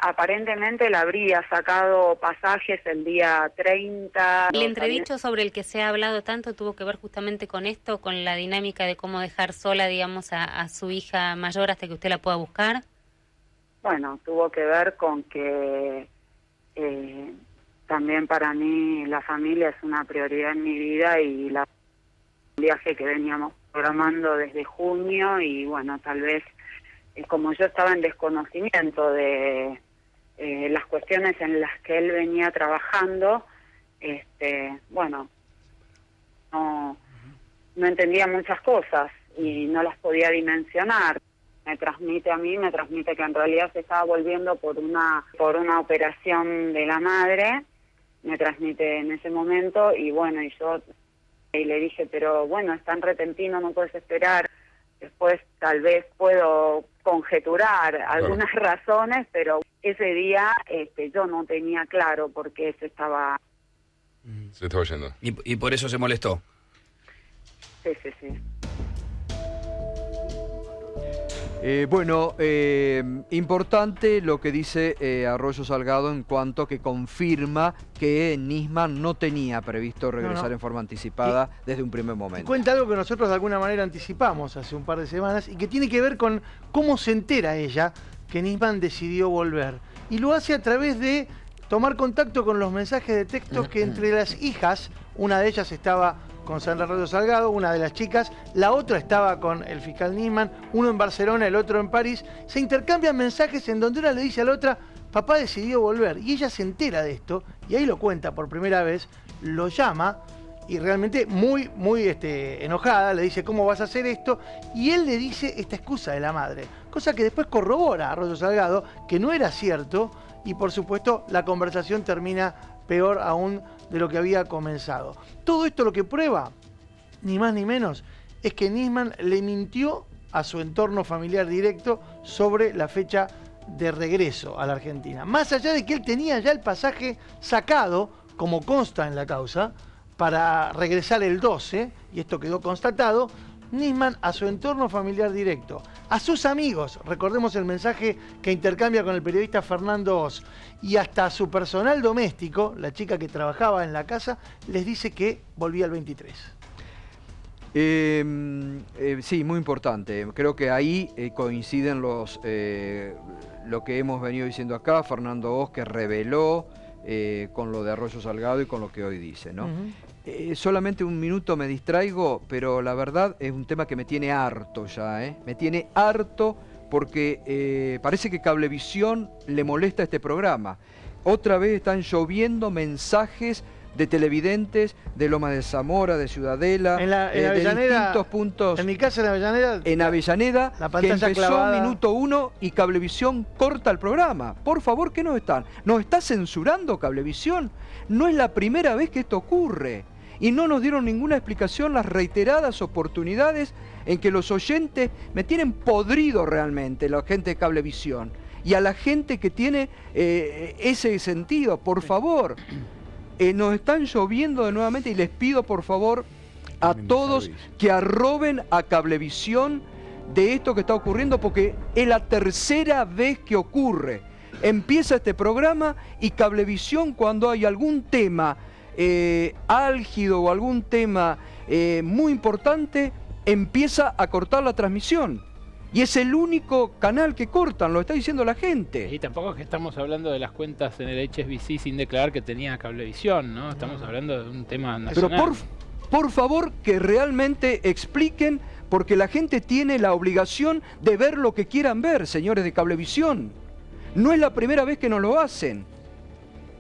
aparentemente le habría sacado pasajes el día 30. El entredicho sobre el que se ha hablado tanto tuvo que ver justamente con esto, con la dinámica de cómo dejar sola, digamos, a su hija mayor hasta que usted la pueda buscar. Bueno, tuvo que ver con que también para mí la familia es una prioridad en mi vida y el viaje que veníamos programando desde junio y bueno, tal vez como yo estaba en desconocimiento de las cuestiones en las que él venía trabajando, bueno, no entendía muchas cosas y no las podía dimensionar. Me transmite que en realidad se estaba volviendo por una operación de la madre, me transmite en ese momento y bueno, y le dije, pero bueno, es tan repentino, no puedes esperar. Después tal vez puedo conjeturar algunas razones, pero ese día yo no tenía claro por qué se estaba yendo. ¿Y por eso se molestó? Sí. Bueno, importante lo que dice Arroyo Salgado en cuanto que confirma que Nisman no tenía previsto regresar en forma anticipada desde un primer momento. Cuenta algo que nosotros de alguna manera anticipamos hace un par de semanas y que tiene que ver con cómo se entera ella que Nisman decidió volver. Y lo hace a través de tomar contacto con los mensajes de texto que entre las hijas, una de ellas estaba con Sandra Arroyo Salgado, una de las chicas, la otra estaba con el fiscal Nisman, uno en Barcelona, el otro en París, se intercambian mensajes en donde una le dice a la otra, papá decidió volver, y ella se entera de esto, y ahí lo cuenta por primera vez, lo llama, y realmente muy enojada, le dice, ¿cómo vas a hacer esto? Y él le dice esta excusa de la madre, cosa que después corrobora Arroyo Salgado, que no era cierto, y por supuesto la conversación termina peor aún de lo que había comenzado. Todo esto lo que prueba, ni más ni menos, es que Nisman le mintió a su entorno familiar directo sobre la fecha de regreso a la Argentina. Más allá de que él tenía ya el pasaje sacado, como consta en la causa, para regresar el 12, y esto quedó constatado, Nisman a su entorno familiar directo, a sus amigos, recordemos el mensaje que intercambia con el periodista Fernando Oz, y hasta a su personal doméstico, la chica que trabajaba en la casa, les dice que volvía el 23. Sí, muy importante. Creo que ahí coinciden lo que hemos venido diciendo acá, Fernando Oz, que reveló con lo de Arroyo Salgado y con lo que hoy dice, ¿no? Solamente un minuto me distraigo, pero la verdad es un tema que me tiene harto ya, Me tiene harto porque parece que Cablevisión le molesta este programa. Otra vez están lloviendo mensajes de televidentes de Loma de Zamora, de Ciudadela, de distintos puntos. En mi casa en Avellaneda. En Avellaneda, la pantalla que empezó clavada. minuto 1 y Cablevisión corta el programa. Por favor, ¿qué nos están? ¿Nos está censurando Cablevisión? No es la primera vez que esto ocurre. Y no nos dieron ninguna explicación las reiteradas oportunidades en que los oyentes me tienen podrido realmente, la gente de Cablevisión. Y a la gente que tiene ese sentido, por favor. Nos están lloviendo de nuevamente y les pido por favor a todos que arroben a Cablevisión de esto que está ocurriendo, porque es la tercera vez que ocurre. Empieza este programa y Cablevisión, cuando hay algún tema álgido o algún tema muy importante, empieza a cortar la transmisión. Y es el único canal que cortan, lo está diciendo la gente. Y tampoco es que estamos hablando de las cuentas en el HSBC sin declarar que tenía Cablevisión, ¿no? Estamos hablando de un tema nacional. Pero por favor que realmente expliquen, porque la gente tiene la obligación de ver lo que quieran ver, señores de Cablevisión. No es la primera vez que nos lo hacen.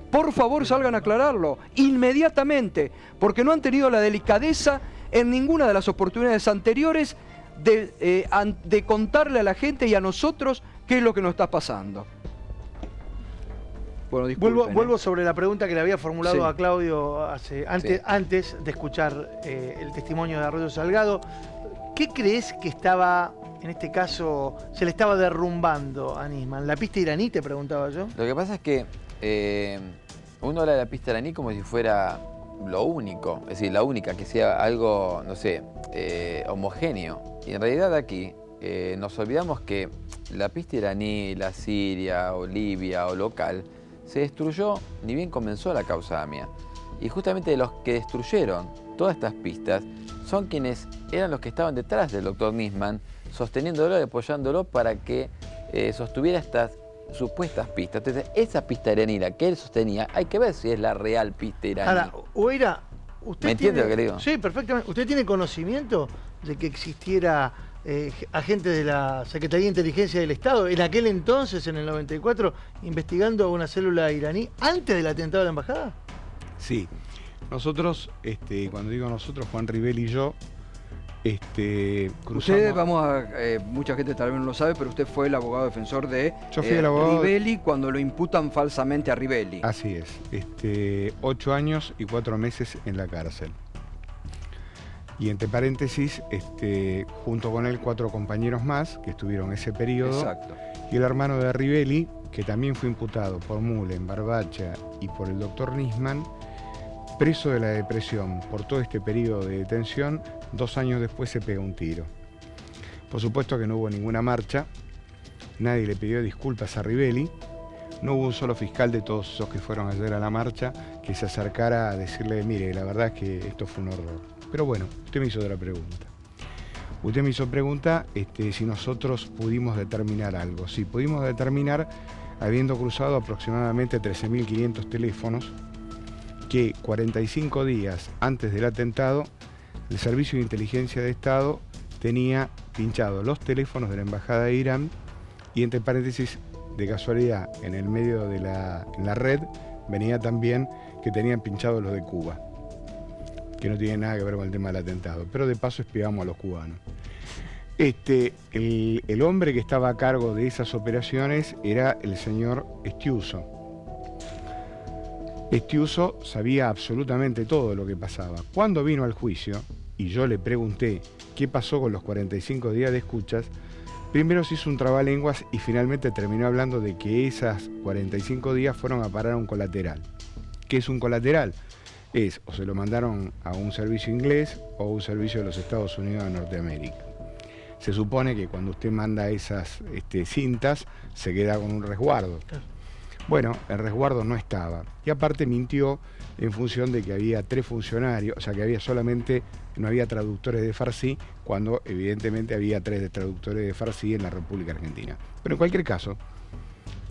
Por favor salgan a aclararlo inmediatamente, porque no han tenido la delicadeza en ninguna de las oportunidades anteriores de contarle a la gente y a nosotros qué es lo que nos está pasando. Bueno, disculpen, vuelvo sobre la pregunta que le había formulado a Claudio antes de escuchar el testimonio de Arroyo Salgado. ¿Qué crees que estaba, en este caso, se le estaba derrumbando a Nisman? ¿La pista iraní, te preguntaba yo? Lo que pasa es que uno habla de la pista iraní como si fuera lo único, es decir, la única, que sea algo, no sé, homogéneo. Y en realidad aquí nos olvidamos que la pista iraní, la siria o libia o local, se destruyó ni bien comenzó la causa AMIA. Y justamente los que destruyeron todas estas pistas son quienes eran los que estaban detrás del doctor Nisman, sosteniéndolo y apoyándolo para que sostuviera estas supuestas pistas. Entonces, esa pista iraní, la que él sostenía, hay que ver si es la real pista iraní. Ahora, Oeira, ¿usted ¿me entiende lo que le digo? Sí, perfectamente. ¿Usted tiene conocimiento de que existiera agentes de la Secretaría de Inteligencia del Estado, en aquel entonces, en el 94, investigando a una célula iraní antes del atentado a la embajada? Sí. Nosotros, cuando digo nosotros, Juan Ribel y yo, cruzamos... Ustedes, mucha gente tal vez no lo sabe, pero usted fue el abogado defensor de Ribelli cuando lo imputan falsamente a Ribelli. Así es. 8 años y 4 meses en la cárcel. Y entre paréntesis, junto con él 4 compañeros más que estuvieron ese periodo. Exacto. Y el hermano de Ribelli, que también fue imputado por Mühlen, Barbacha y por el doctor Nisman, preso de la depresión por todo este periodo de detención. 2 años después se pega un tiro. Por supuesto que no hubo ninguna marcha, nadie le pidió disculpas a Ribelli, no hubo un solo fiscal de todos esos que fueron ayer a la marcha que se acercara a decirle, mire, la verdad es que esto fue un horror. Pero bueno, usted me hizo otra pregunta. Usted me hizo pregunta si nosotros pudimos determinar algo. Sí, pudimos determinar, habiendo cruzado aproximadamente 13.500 teléfonos, que 45 días antes del atentado, el Servicio de Inteligencia de Estado tenía pinchados los teléfonos de la Embajada de Irán y, entre paréntesis, de casualidad, en el medio de la red venía también que tenían pinchados los de Cuba, que no tiene nada que ver con el tema del atentado, pero de paso espiamos a los cubanos. El hombre que estaba a cargo de esas operaciones era el señor Estiuso. Estiuso sabía absolutamente todo lo que pasaba. Cuando vino al juicio, y yo le pregunté qué pasó con los 45 días de escuchas, primero se hizo un trabalenguas y finalmente terminó hablando de que esas 45 días fueron a parar a un colateral. ¿Qué es un colateral? Es o se lo mandaron a un servicio inglés o a un servicio de los Estados Unidos de Norteamérica. Se supone que cuando usted manda esas cintas se queda con un resguardo. Bueno, el resguardo no estaba. Y aparte mintió en función de que había 3 funcionarios, o sea que no había traductores de farsi, cuando evidentemente había 3 traductores de farsi en la República Argentina. Pero en cualquier caso,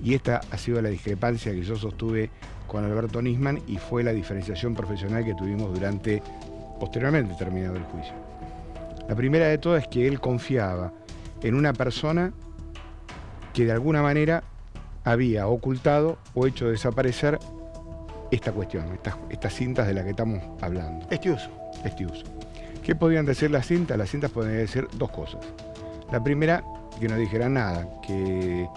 y esta ha sido la discrepancia que yo sostuve con Alberto Nisman y fue la diferenciación profesional que tuvimos posteriormente terminado el juicio. La primera de todas es que él confiaba en una persona que de alguna manera había ocultado o hecho desaparecer esta cuestión, estas cintas de las que estamos hablando. Este uso. ¿Qué podían decir las cintas? Las cintas podían decir dos cosas. La primera, que no dijeran nada, que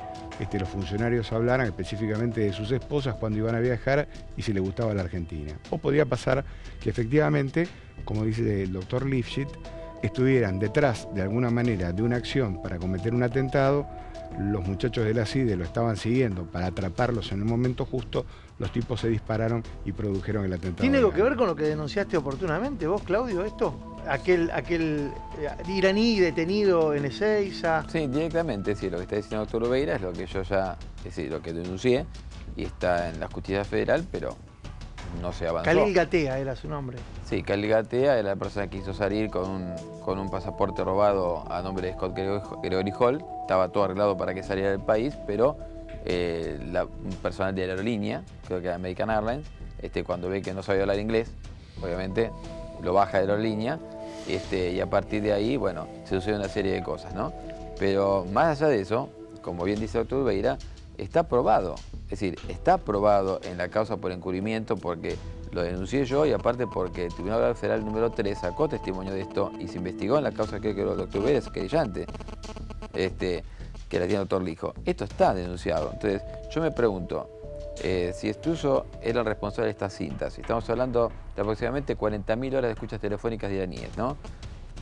los funcionarios hablaran específicamente de sus esposas cuando iban a viajar y si les gustaba la Argentina. O podía pasar que efectivamente, como dice el doctor Lifshitz, estuvieran detrás de alguna manera de una acción para cometer un atentado, los muchachos de la CIDE lo estaban siguiendo para atraparlos en el momento justo, los tipos se dispararon y produjeron el atentado. ¿Tiene algo que ver con lo que denunciaste oportunamente vos, Claudio, esto? Aquel iraní detenido en Ezeiza. Sí, directamente, sí, lo que está diciendo el doctor Ubeira es lo que yo ya, es decir, lo que denuncié y está en la justicia federal, pero no se avanzó. Khalil Gatea era su nombre. Sí, Khalil Gatea era la persona que quiso salir con un pasaporte robado a nombre de Scott Gregory Hall. Estaba todo arreglado para que saliera del país, pero un personal de la aerolínea, creo que era American Airlines, cuando ve que no sabía hablar inglés, obviamente lo baja de la aerolínea, y a partir de ahí, bueno, se sucede una serie de cosas, ¿no? Pero más allá de eso, como bien dice el doctor Ubeira, está probado. Es decir, está probado en la causa por encubrimiento porque lo denuncié yo y aparte porque el Tribunal Federal número 3 sacó testimonio de esto y se investigó en la causa, creo que el doctor Ubeira es querellante, que la tiene el doctor Lijo. Esto está denunciado. Entonces, yo me pregunto, si Estuso era el responsable de estas cintas, estamos hablando de aproximadamente 40.000 horas de escuchas telefónicas de iraníes, ¿no?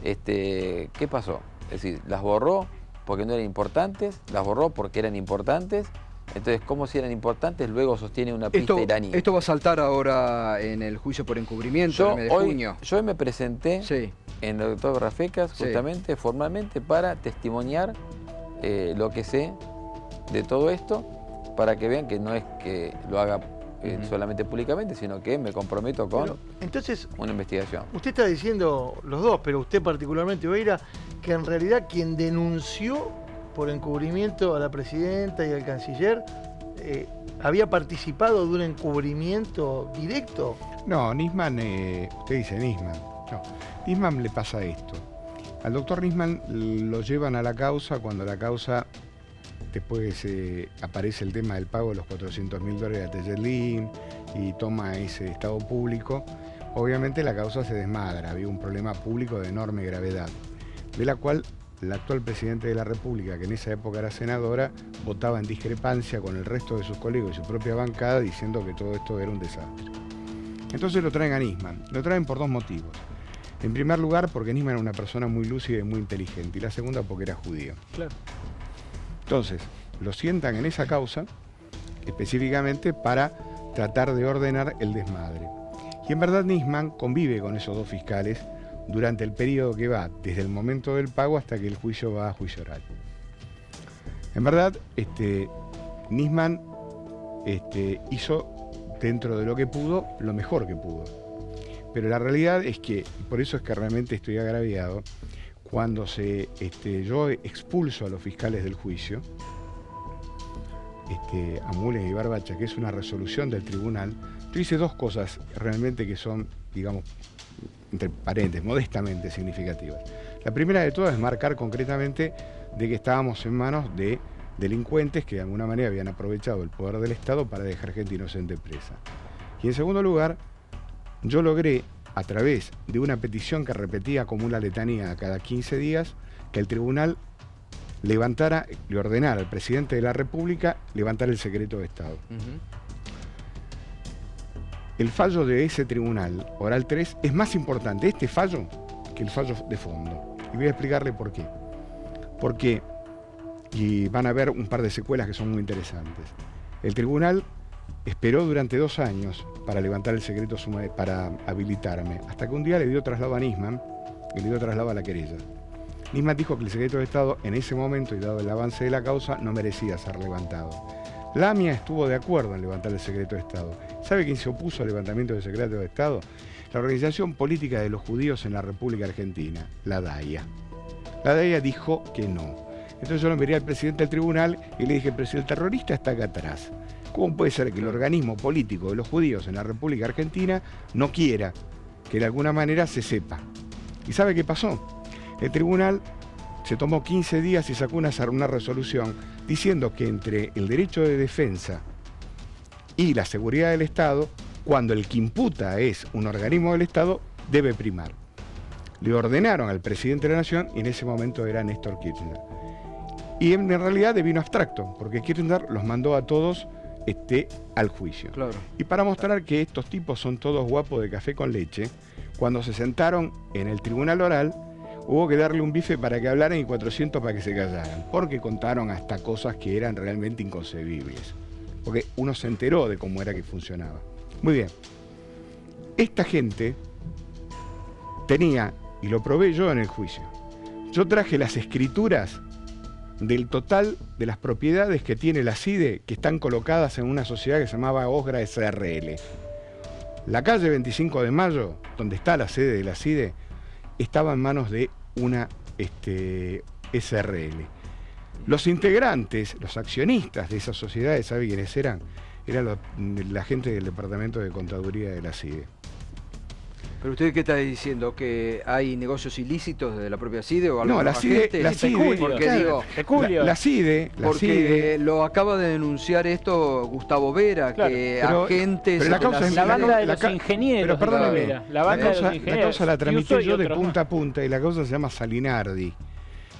¿Qué pasó? Es decir, las borró porque no eran importantes, las borró porque eran importantes. Entonces, ¿cómo si eran importantes? Luego sostiene una pista iraní. Esto va a saltar ahora en el juicio por encubrimiento en el mes de junio. Yo hoy me presenté en el doctor Rafecas, justamente, formalmente, para testimoniar lo que sé de todo esto, para que vean que no es que lo haga solamente públicamente, sino que me comprometo con una investigación. Usted está diciendo, los dos, pero usted particularmente, Ubeira, que en realidad quien denunció por encubrimiento a la presidenta y al canciller había participado de un encubrimiento directo. No, Nisman, usted dice Nisman. No, Nisman le pasa esto. Al doctor Nisman lo llevan a la causa cuando la causa, después aparece el tema del pago de los $400.000 a Tejerlin y toma ese estado público. Obviamente la causa se desmadra, había un problema público de enorme gravedad, de la cual la actual presidente de la República, que en esa época era senadora, votaba en discrepancia con el resto de sus colegas y su propia bancada, diciendo que todo esto era un desastre. Entonces lo traen a Nisman. Lo traen por dos motivos. En primer lugar, porque Nisman era una persona muy lúcida y muy inteligente. Y la segunda, porque era judío. Claro. Entonces, lo sientan en esa causa, específicamente para tratar de ordenar el desmadre. Y en verdad Nisman convive con esos dos fiscales durante el periodo que va desde el momento del pago hasta que el juicio va a juicio oral. En verdad, Nisman hizo dentro de lo que pudo, lo mejor que pudo. Pero la realidad es que, por eso es que realmente estoy agraviado, cuando yo expulso a los fiscales del juicio, a Mules y Barbacha, que es una resolución del tribunal, yo hice dos cosas realmente que son, digamos, entre paréntesis, modestamente significativas. La primera de todas es marcar concretamente de que estábamos en manos de delincuentes que de alguna manera habían aprovechado el poder del Estado para dejar gente inocente presa. Y en segundo lugar, yo logré, a través de una petición que repetía como una letanía cada 15 días, que el tribunal le ordenara al presidente de la República levantar el secreto de Estado. El fallo de ese tribunal, oral 3, es más importante este fallo que el fallo de fondo. Y voy a explicarle por qué. Porque, y van a ver un par de secuelas que son muy interesantes. El tribunal esperó durante 2 años para levantar el secreto para habilitarme, hasta que un día le dio traslado a Nisman y le dio traslado a la querella. Nisman dijo que el secreto de Estado en ese momento, y dado el avance de la causa, no merecía ser levantado. La AMIA estuvo de acuerdo en levantar el secreto de Estado. ¿Sabe quién se opuso al levantamiento del secreto de Estado? La Organización Política de los Judíos en la República Argentina, la DAIA. La DAIA dijo que no. Entonces yo lo miré al presidente del tribunal y le dije, pero si el terrorista está acá atrás, ¿cómo puede ser que el organismo político de los judíos en la República Argentina no quiera que de alguna manera se sepa? ¿Y sabe qué pasó? El tribunal se tomó 15 días y sacó una resolución diciendo que entre el derecho de defensa y la seguridad del Estado, cuando el que imputa es un organismo del Estado, debe primar. Le ordenaron al presidente de la Nación y en ese momento era Néstor Kirchner. Y en realidad devino abstracto, porque Kirchner los mandó a todos al juicio. Claro. Y para mostrar que estos tipos son todos guapos de café con leche, cuando se sentaron en el tribunal oral, hubo que darle un bife para que hablaran y 400 para que se callaran, porque contaron hasta cosas que eran realmente inconcebibles. Porque uno se enteró de cómo era que funcionaba. Muy bien. Esta gente tenía, y lo probé yo en el juicio, yo traje las escrituras del total de las propiedades que tiene la CIDE, que están colocadas en una sociedad que se llamaba Osgra SRL. La calle 25 de Mayo, donde está la sede de la CIDE, estaba en manos de una SRL. Los integrantes, los accionistas de esas sociedades, ¿sabe quiénes eran? Eran la gente del Departamento de Contaduría de la CIDE. ¿Pero usted qué está diciendo? ¿Que hay negocios ilícitos de la propia CIDE o algo? No, la CIDE, porque claro, digo, la CIDE, porque lo acaba de denunciar esto Gustavo Vera, claro, que pero, agentes... Pero la banda de los ingenieros. Pero perdóneme, la causa la tramité yo de punta a punta y la causa se llama Salinardi.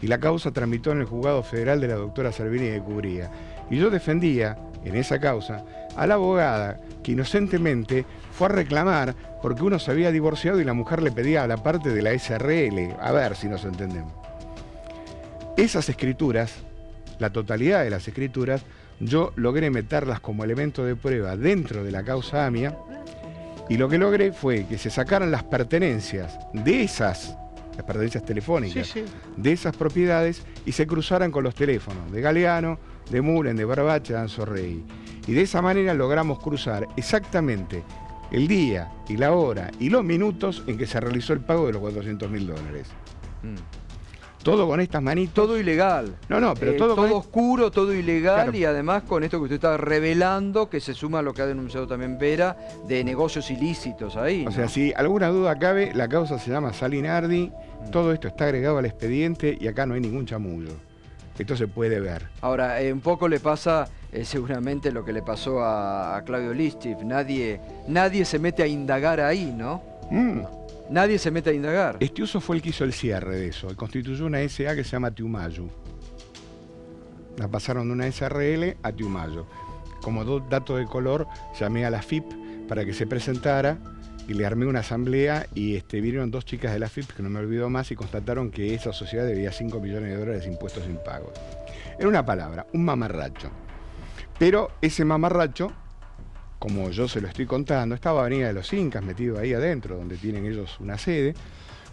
Y la causa tramitó en el juzgado federal de la doctora Servini de Cubría. Y yo defendía, en esa causa, a la abogada que inocentemente fue a reclamar porque uno se había divorciado y la mujer le pedía a la parte de la SRL. A ver si nos entendemos. Esas escrituras, la totalidad de las escrituras, yo logré meterlas como elemento de prueba dentro de la causa AMIA, y lo que logré fue que se sacaran las pertenencias de las pertenencias telefónicas, de esas propiedades, y se cruzaran con los teléfonos de Galeano, de Mullen, de Barbache, de Anzorrey. Y de esa manera logramos cruzar exactamente el día y la hora y los minutos en que se realizó el pago de los $400.000. Todo con estas manitos. Todo ilegal. No, pero todo oscuro, todo ilegal, claro. Claro. Y además con esto que usted está revelando, que se suma a lo que ha denunciado también Vera, de negocios ilícitos ahí, ¿no? O sea, si alguna duda cabe, la causa se llama Salinardi, todo esto está agregado al expediente y acá no hay ningún chamullo. Esto se puede ver. Ahora, un poco le pasa seguramente lo que le pasó a Claudio Lischif. Nadie se mete a indagar ahí, ¿no? Nadie se mete a indagar. Estiuso fue el que hizo el cierre de eso. Constituyó una SA que se llama Tiumayu. La pasaron de una SRL a Tiumayu. Como dato de color, llamé a la FIP para que se presentara y le armé una asamblea y vinieron dos chicas de la FIP, que no me olvido más, y constataron que esa sociedad debía $5 millones de impuestos impagos. En una palabra, un mamarracho. Pero ese mamarracho, como yo se lo estoy contando, estaba Avenida de los Incas metido ahí adentro, donde tienen ellos una sede.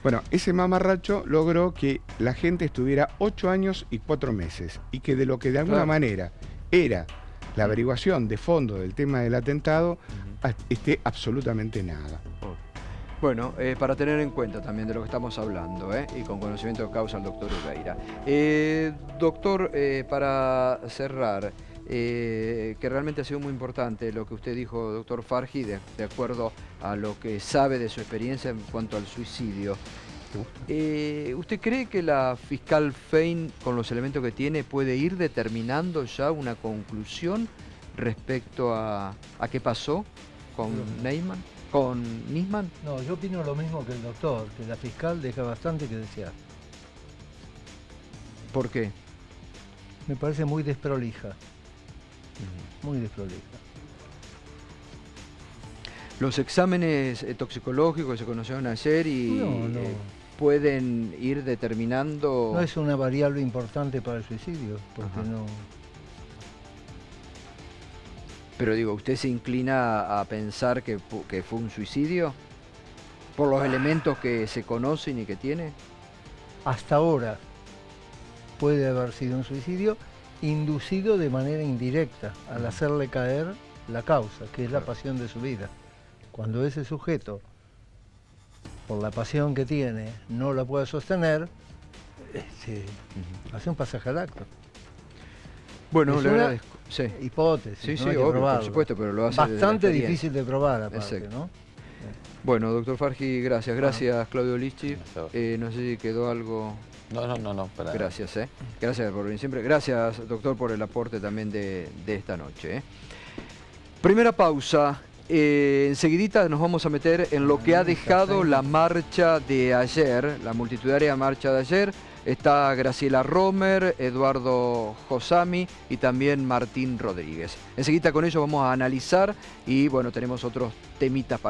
Bueno, ese mamarracho logró que la gente estuviera 8 años y 4 meses, y que de lo que de alguna manera era la averiguación de fondo del tema del atentado, esté absolutamente nada. Bueno, para tener en cuenta también de lo que estamos hablando, y con conocimiento de causa el doctor Ureira. Doctor, para cerrar, que realmente ha sido muy importante lo que usted dijo, doctor Farhi, de acuerdo a lo que sabe de su experiencia en cuanto al suicidio. ¿Usted cree que la fiscal Fein, con los elementos que tiene, puede ir determinando ya una conclusión respecto a qué pasó con Nisman? No, yo opino lo mismo que el doctor, que la fiscal deja bastante que desear. ¿Por qué? Me parece muy desprolija. Muy desprolija. Los exámenes toxicológicos que se conocieron ayer y pueden ir determinando... No es una variable importante para el suicidio, porque no... Pero digo, ¿usted se inclina a pensar que fue un suicidio? ¿Por los elementos que se conocen y que tiene? Hasta ahora puede haber sido un suicidio inducido de manera indirecta al hacerle caer la causa, que es la pasión de su vida. Cuando ese sujeto, por la pasión que tiene, no la puede sostener, hace un pasaje al acto. Bueno, es le una agradezco. Sí. Hipótesis, sí, no obvio, por supuesto, pero lo hace bastante difícil de probar, aparte, ¿no? Bueno, doctor Farji, gracias. Gracias, Claudio Lichi. No sé si quedó algo... No, para... Gracias, Gracias por venir siempre. Gracias, doctor, por el aporte también de esta noche. Primera pausa. Enseguidita nos vamos a meter en lo que ha dejado la marcha de ayer, la multitudinaria marcha de ayer. Está Graciela Romer, Eduardo Josami y también Martín Rodríguez. Enseguida con ellos vamos a analizar y bueno, tenemos otros temitas para...